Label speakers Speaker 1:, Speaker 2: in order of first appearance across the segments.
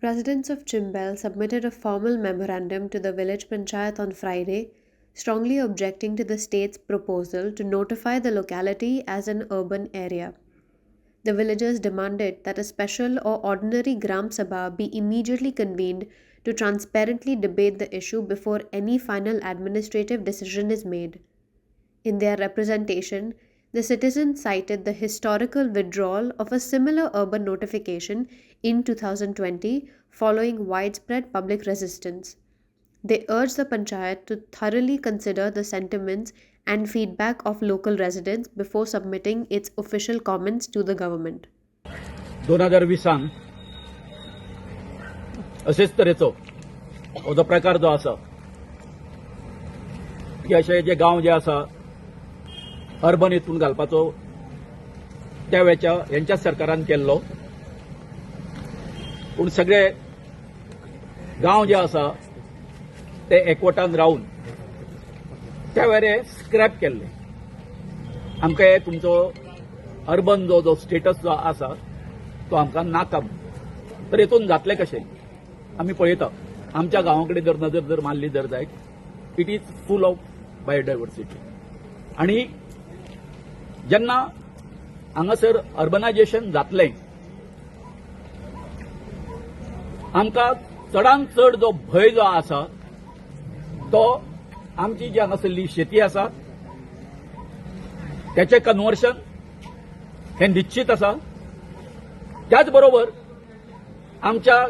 Speaker 1: Residents of Chimbel submitted a formal memorandum to the village panchayat on Friday, strongly objecting to the state's proposal to notify the locality as an urban area. The villagers demanded that a special or ordinary Gram Sabha be immediately convened to transparently debate the issue before any final administrative decision is made. In their representation, the citizens cited the historical withdrawal of a similar urban notification in 2020 following widespread public resistance. They urged the panchayat to thoroughly consider the sentiments and feedback of local residents before submitting its official comments to the government.
Speaker 2: 2020 असेच तरेचो हो जो प्रकार जो आसा की अशे जे गांव जे आसा अर्बन हितून घालपाचो त्या वेळच्या यांच्या सरकारान केल्लो पूण सगळे गांव जे आसा ते एकवटान रावन त्या वेळे स्क्रॅप केल्ले आमकां हे तुमचो अर्बन जो स्टेटस जो आसा तो आमकां नाका तर हेतून जातलें कशें आमी पळयता आमच्या गांवा कडेन जर नजर जर मारली जर जायत it is full of biodiversity आनी जेन्ना हांगासर अर्बनायजेशन जातलें आमकां चडांत चड जो भंय जो आसा तो आमची जी हांगासरली शेती आसा त्याचें कन्वर्शन हें निश्चित आसा त्याच बरोबर आमच्या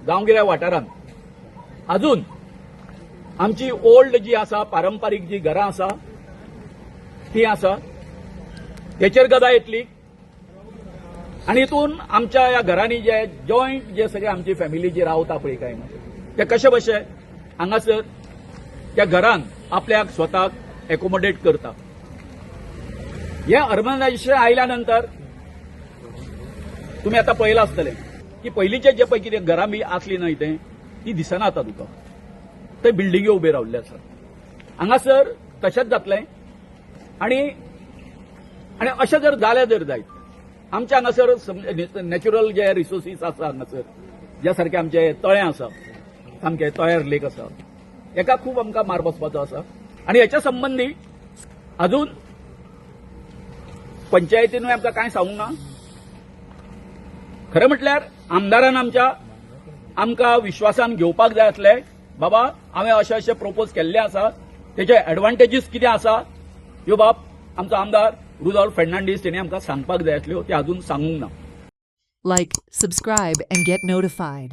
Speaker 2: गांवगिऱ्या वाठारांत अजून आमची ओल्ड जी आसा पारंपारीक जी घरां आसा ती आसा तेचेर गदा येतली आनी हितून आमच्या ह्या घरांनी जे जॉयंट जे सगळे आमची फॅमिली जी रावता पळय काय ते कशे भशेन हांगासर त्या घरान आपल्याक स्वताक एकोमोडेट करता हे अर्बनायजेशन आयल्या नंतर तुम्ही आता पळयलां आसतलें की पयलींचे जे पळय कितें घरां बी आसली न्हय तें ती दिसना आतां तुका ते बिल्डिंग्यो उबे रावल्ले आसा हांगासर तशेंच जातलें आनी अशें जर जालें जर जायत आमच्या हांगासर नॅचरल जे रिसोर्सीस आसा हांगासर ज्या सारखे आमचे तळें आसा सामके तळ्यार लेक आसा हेका खूब आमकां मार बसपाचो आसा आनी हेच्या संबंदी अजून पंचायतीनूय आमकां कांय सांगूंक ना खरें म्हटल्यार आमदारान आमकां विश्वासान घेवपाक जाय आसलें बाबा हांवें अशें अशें प्रोपोज केल्लें आसा तेचे एडवांटेजीस कितें आसा ह्यो बाब आमचो आमदार रुडॉल्फ फर्नांडीस तेणी आमकां सांगपाक जाय आसल्यो ते अजून सांगूंक ना.
Speaker 3: Like, subscribe, and get notified.